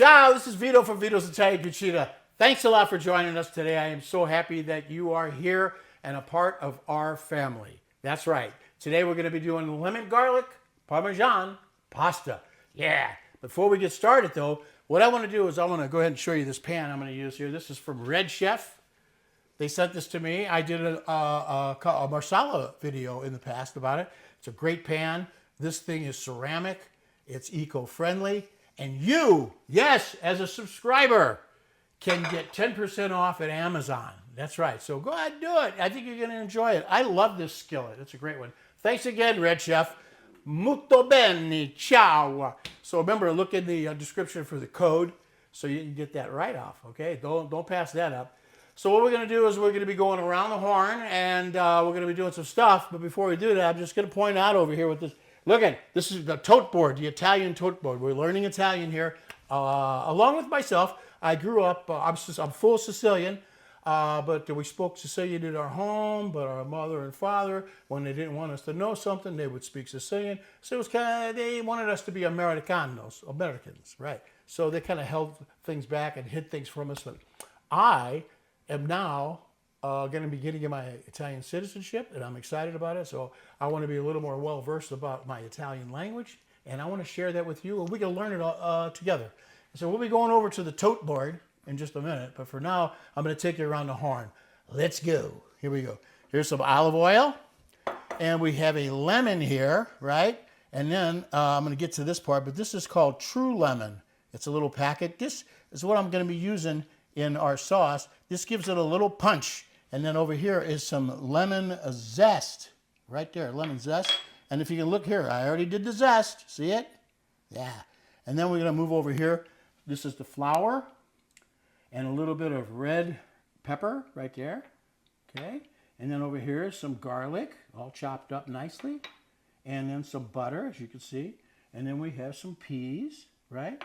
Ciao, this is Vito from Vito's Italian Cucina. Thanks a lot for joining us today. I am so happy that you are here and a part of our family. That's right. Today we're going to be doing lemon garlic Parmesan pasta. Yeah. Before we get started though, what I want to do is I want to go ahead and show you this pan I'm going to use here. This is from Red Chef. They sent this to me. I did a marsala video in the past about it. It's a great pan. This thing is ceramic. It's eco-friendly. And you, yes, as a subscriber, can get 10% off at Amazon. That's right. So go ahead and do it. I think you're going to enjoy it. I love this skillet. It's a great one. Thanks again, Red Chef. Molto bene. Ciao. So remember, look in the description for the code so you can get that right off, okay? Don't pass that up. So what we're going to do is we're going to be going around the horn, and we're going to be doing some stuff. But before we do that, I'm just going to point out over here with this. Look at this is the tote board, the Italian tote board. We're learning Italian here. Along with myself, I grew up, I'm full Sicilian, but we spoke Sicilian in our home, but our mother and father, when they didn't want us to know something, they would speak Sicilian. So it was kind of, they wanted us to be Americanos, Americans, right? So they kind of held things back and hid things from us. But I am now going to be getting my Italian citizenship, and I'm excited about it. So I want to be a little more well-versed about my Italian language, and I want to share that with you, and we can learn it together. So we'll be going over to the tote board in just a minute, but for now, I'm going to take you around the horn. Let's go. Here we go. Here's some olive oil, and we have a lemon here, right? And then I'm going to get to this part, but this is called True Lemon. It's a little packet. This is what I'm going to be using in our sauce. This gives it a little punch. And then over here is some lemon zest. Right there, lemon zest. And if you can look here, I already did the zest. See it? Yeah. And then we're going to move over here. This is the flour and a little bit of red pepper right there. Okay. And then over here is some garlic, all chopped up nicely. And then some butter, as you can see. And then we have some peas, right?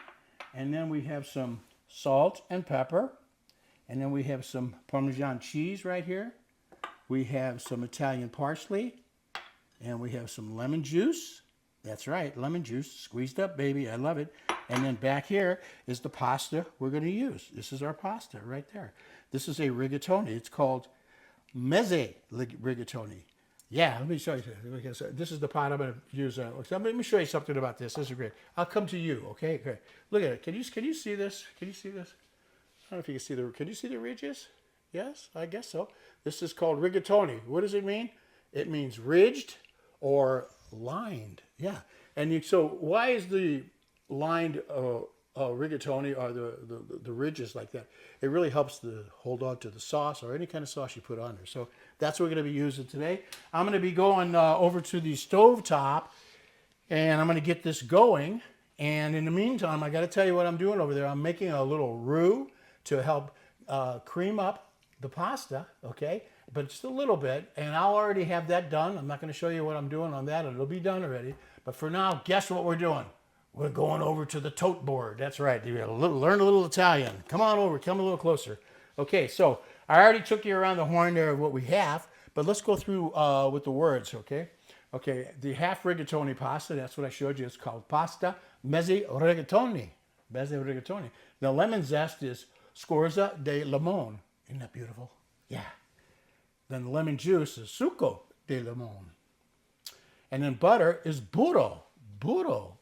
And then we have some salt and pepper. And then we have some Parmesan cheese right here. We have some Italian parsley. And we have some lemon juice. That's right, lemon juice. Squeezed up, baby. I love it. And then back here is the pasta we're going to use. This is our pasta right there. This is a rigatoni. It's called Mezzi rigatoni. Yeah, let me show you. This is the pot I'm going to use. Let me show you something about this. This is great. I'll come to you, okay? Okay. Look at it. Can you see this? Can you see this? I don't know if you can see the ridges? Yes, I guess so. This is called rigatoni. What does it mean? It means ridged or lined. Yeah. And so why is the lined rigatoni or the ridges like that? It really helps to hold on to the sauce or any kind of sauce you put on there. So that's what we're going to be using today. I'm going to be going over to the stove top, and I'm going to get this going. And in the meantime, I got to tell you what I'm doing over there. I'm making a little roux to help cream up the pasta, okay? But just a little bit, and I'll already have that done. I'm not going to show you what I'm doing on that. It'll be done already. But for now, guess what we're doing? We're going over to the tote board. That's right. You gotta learn a little Italian. Come on over. Come a little closer. Okay, so I already took you around the horn there of what we have, but let's go through with the words, okay? Okay, the half rigatoni pasta, that's what I showed you. It's called pasta Mezzi rigatoni. Mezzi rigatoni. The lemon zest is Scorza de Limone. Isn't that beautiful? Yeah. Then the lemon juice is Succo de Limone. And then butter is Burro. Burro.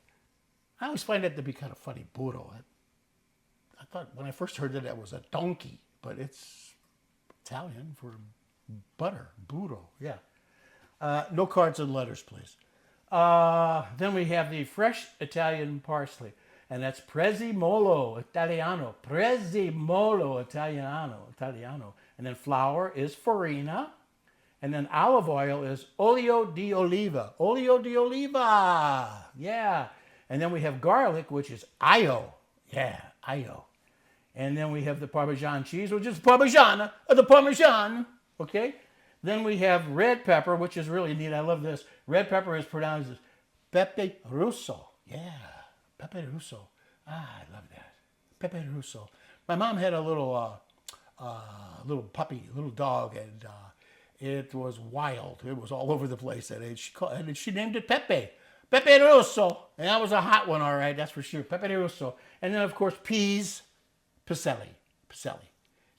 I always find that to be kind of funny, Burro. I thought when I first heard that was a donkey, but it's Italian for butter. Burro, yeah. No cards and letters, please. Then we have the fresh Italian parsley. And that's Prezzemolo Italiano. Prezzemolo Italiano. And then flour is farina. And then olive oil is Olio di Oliva. Olio di Oliva. Yeah. And then we have garlic, which is Aglio. Yeah, Aglio. And then we have the Parmesan cheese, which is Parmigiana, the Parmesan. Okay. Then we have red pepper, which is really neat. I love this. Red pepper is pronounced as Pepe Rosso. Yeah. Pepe Rosso. Ah, I love that. Pepe Rosso. My mom had a little puppy, little dog, and it was wild. It was all over the place at age. And she named it Pepe. Pepe Rosso. And that was a hot one, all right, that's for sure. Pepe Rosso. And then, of course, peas, Pacelli.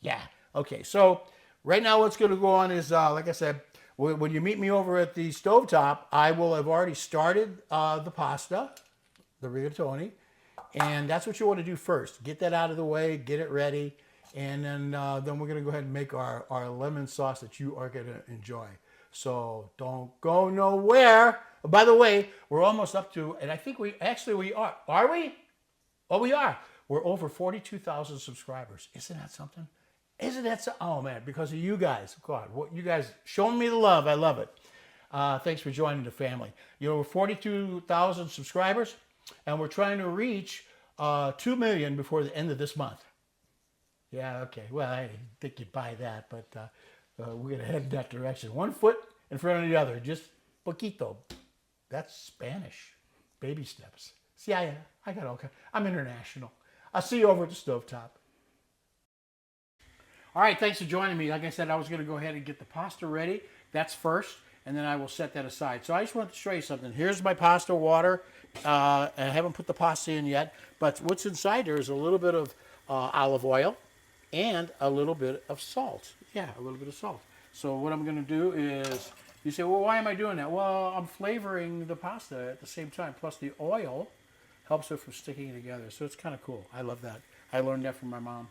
Yeah. Okay, so right now what's going to go on is, like I said, when you meet me over at the stovetop, I will have already started the pasta, the rigatoni. And that's what you want to do first. Get that out of the way, get it ready. And then we're going to go ahead and make our lemon sauce that you are going to enjoy. So don't go nowhere. By the way, we're almost up to, and I think we are. Are we? Oh, we are. We're over 42,000 subscribers. Isn't that something? Isn't that so? Oh, man, because of you guys. God, you guys showing me the love. I love it. Thanks for joining the family. You know, we're 42,000 subscribers, and we're trying to reach 2 million before the end of this month. Yeah, okay. Well, I didn't think you'd buy that, but we're going to head in that direction. One foot in front of the other, just poquito. That's Spanish. Baby steps. See, I got all kinds. I'm international. I'll see you over at the stovetop. All right, thanks for joining me. Like I said, I was going to go ahead and get the pasta ready. That's first, and then I will set that aside. So I just wanted to show you something. Here's my pasta water. I haven't put the pasta in yet, but what's inside there is a little bit of olive oil and a little bit of salt. Yeah, a little bit of salt. So what I'm going to do is, you say, well, why am I doing that? Well, I'm flavoring the pasta at the same time, plus the oil helps it from sticking together. So it's kind of cool. I love that. I learned that from my mom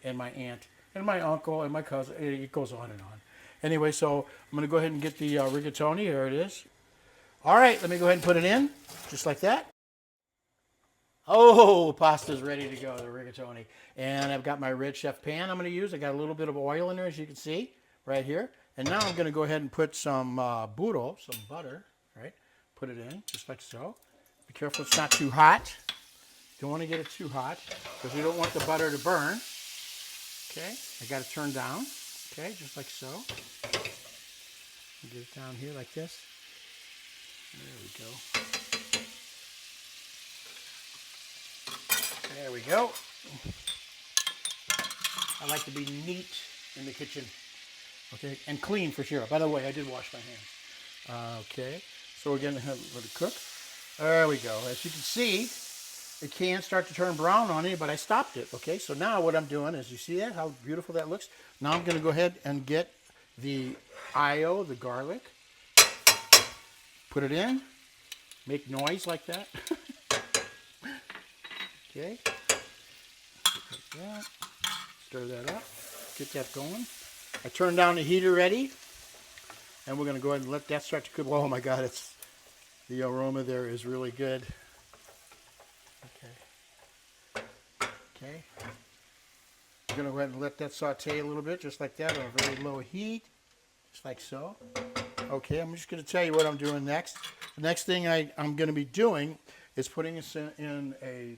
and my aunt and my uncle and my cousin. It goes on and on. Anyway, so I'm going to go ahead and get the rigatoni. There it is. All right, let me go ahead and put it in, just like that. Oh, pasta's ready to go, the rigatoni. And I've got my red chef pan I'm going to use. I got a little bit of oil in there, as you can see, right here. And now I'm going to go ahead and put some burro, some butter, right? Put it in, just like so. Be careful it's not too hot. Don't want to get it too hot, because you don't want the butter to burn. Okay, I got it turned down. Okay, just like so. Get it down here like this. There we go. There we go. I like to be neat in the kitchen. Okay, and clean for sure. By the way, I did wash my hands. Okay, so we're going to let it cook. There we go. As you can see, it can start to turn brown on it, but I stopped it. Okay, so now what I'm doing is, you see that, how beautiful that looks? Now I'm going to go ahead and get the Aglio, the garlic, put it in, make noise like that. Okay, like that. Stir that up, get that going. I turned down the heat already, and we're going to go ahead and let that start to cook. Oh my God, the aroma there is really good. Okay. I'm going to go ahead and let that saute a little bit, just like that, on a very low heat, just like so. Okay, I'm just going to tell you what I'm doing next. The next thing I'm going to be doing is putting this in a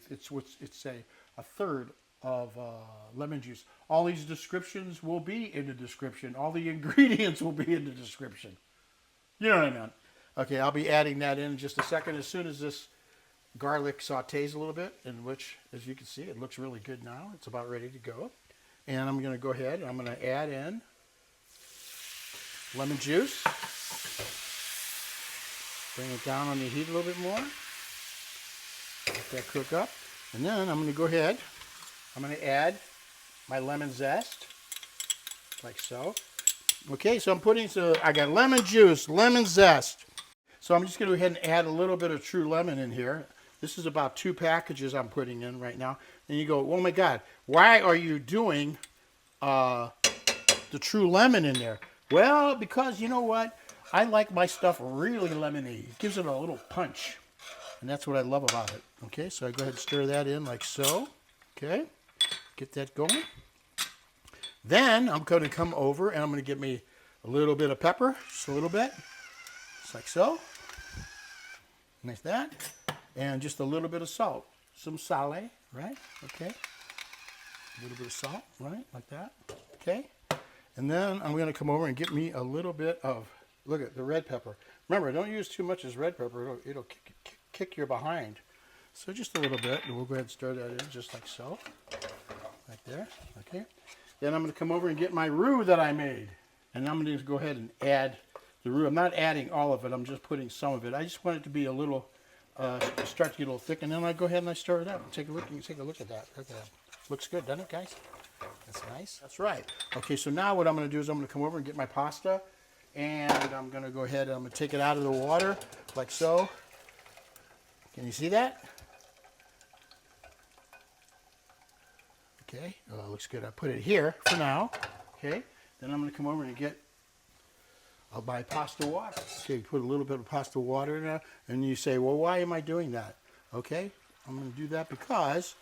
third of lemon juice. All these descriptions will be in the description. All the ingredients will be in the description. You know what I mean? Okay, I'll be adding that in just a second. As soon as this garlic sautés a little bit, in which, as you can see, it looks really good now. It's about ready to go. And I'm going to go ahead and I'm going to add in lemon juice. Bring it down on the heat a little bit more. Let that cook up. And then I'm going to go ahead. I'm going to add my lemon zest, like so. Okay, so I got lemon juice, lemon zest. So I'm just going to go ahead and add a little bit of true lemon in here. This is about 2 packages I'm putting in right now. And you go, oh my God, why are you doing the true lemon in there? Well, because you know what? I like my stuff really lemony. It gives it a little punch. And that's what I love about it. Okay, so I go ahead and stir that in like so. Okay, get that going. Then I'm going to come over and I'm going to get me a little bit of pepper, just a little bit. Just like so. Like that. And just a little bit of salt. Some sale, right? Okay. A little bit of salt, right? Like that. Okay. And then I'm going to come over and get me a little bit of, look at the red pepper. Remember, don't use too much as red pepper. It'll kick your behind. So just a little bit. And we'll go ahead and stir that in just like so. Like there. Okay. Then I'm going to come over and get my roux that I made. And I'm going to go ahead and add the roux. I'm not adding all of it. I'm just putting some of it. I just want it to be a little, start to get a little thick, and then I go ahead and I stir it up. Take a look. You can take a look at that. Look at that. Looks good, doesn't it, guys? That's nice. That's right. Okay, so now what I'm going to do is I'm going to come over and get my pasta, and I'm going to go ahead and I'm going to take it out of the water, like so. Can you see that? Okay, oh, it looks good. I put it here for now. Okay, then I'm going to come over and I'll buy pasta water. Okay, put a little bit of pasta water in there, and you say, well, why am I doing that? Okay, I'm going to do that because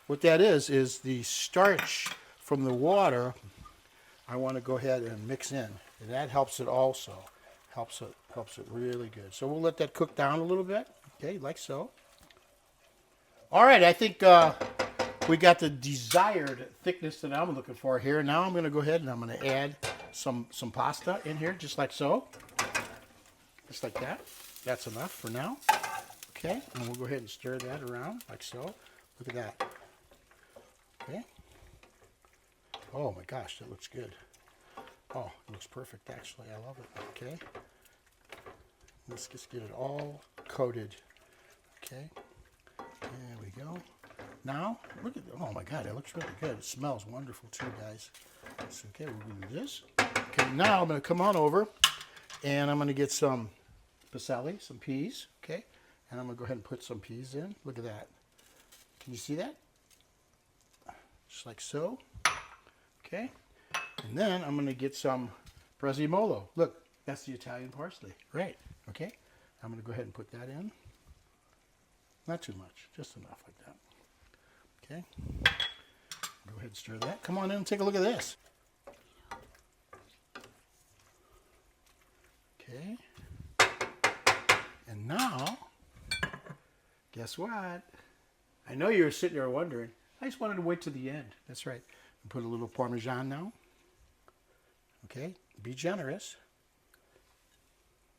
what that is the starch from the water. I want to go ahead and mix in, and that helps it also. Helps it really good. So we'll let that cook down a little bit. Okay, like so. All right, I think we got the desired thickness that I'm looking for here. Now I'm going to go ahead and I'm going to add some pasta in here, just like so. Just like that. That's enough for now. Okay, and we'll go ahead and stir that around, like so. Look at that. Okay. Oh my gosh, that looks good. Oh, it looks perfect actually. I love it. Okay. Let's just get it all coated. Okay. There we go. Now, look at, oh my God, it looks really good. It smells wonderful too, guys. So, okay, we're going to do this. Okay, now I'm going to come on over and I'm going to get some Parsley, some peas, okay? And I'm going to go ahead and put some peas in. Look at that. Can you see that? Just like so. Okay. And then I'm going to get some Prezzemolo. Look, that's the Italian parsley. Right. Okay. I'm going to go ahead and put that in. Not too much. Just enough like that. Okay. Go ahead and stir that. Come on in and take a look at this. Okay. And now, guess what? I know you were sitting there wondering. I just wanted to wait to the end. That's right. Put a little Parmesan now. Okay. Be generous.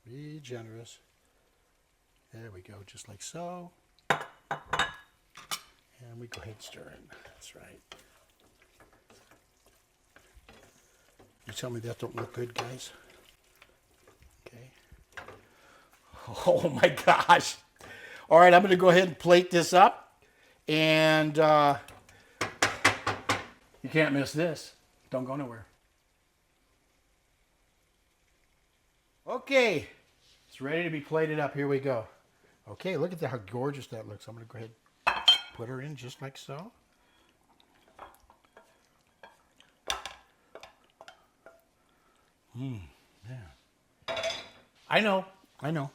Be generous. There we go. Just like so. And we go ahead and stir it. That's right. You tell me that don't look good, guys? Okay. Oh my gosh. All right, I'm going to go ahead and plate this up. And you can't miss this. Don't go nowhere. Okay. It's ready to be plated up. Here we go. Okay, look at that, how gorgeous that looks. I'm going to go ahead and put her in just like so. Yeah. I know.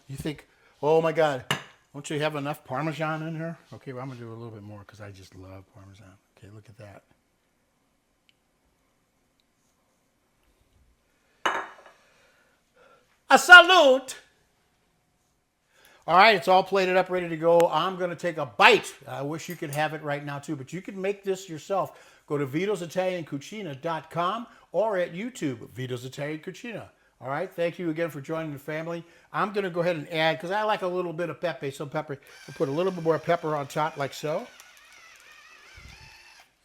You think, oh my God, don't you have enough Parmesan in here? Okay, well, I'm going to do a little bit more because I just love Parmesan. Okay, look at that. A salute! All right, it's all plated up, ready to go. I'm going to take a bite. I wish you could have it right now, too, but you can make this yourself. Go to vitositaliancucina.com or at YouTube, Vito's Italian Cucina. All right, thank you again for joining the family. I'm going to go ahead and add, because I like a little bit of Pepe, some pepper. We'll put a little bit more pepper on top, like so.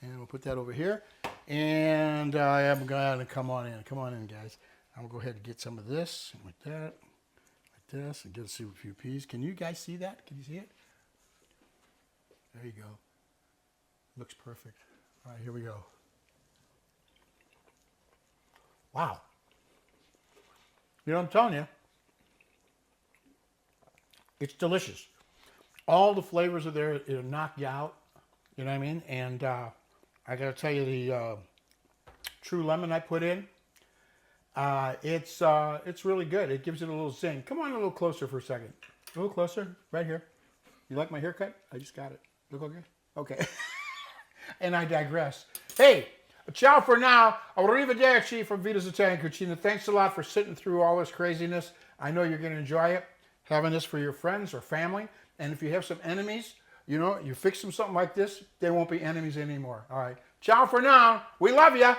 And we'll put that over here. And I am going to come on in. Come on in, guys. I'm going to go ahead and get some of this, like that. This and get a few peas. Can you guys see that? Can you see it? There you go. Looks perfect. All right, here we go. Wow. You know what I'm telling you? It's delicious. All the flavors are there. It'll knock you out. You know what I mean? And I got to tell you, the true lemon I put in, it's really good. It gives it a little zing. Come on a little closer for a second. A little closer, right here. You like my haircut? I just got it. Look okay? Okay. And I digress. Hey, ciao for now. Arrivederci from Vito's Italian Cucina. Thanks a lot for sitting through all this craziness. I know you're going to enjoy it, having this for your friends or family. And if you have some enemies, you know, you fix them something like this, they won't be enemies anymore. All right. Ciao for now. We love you.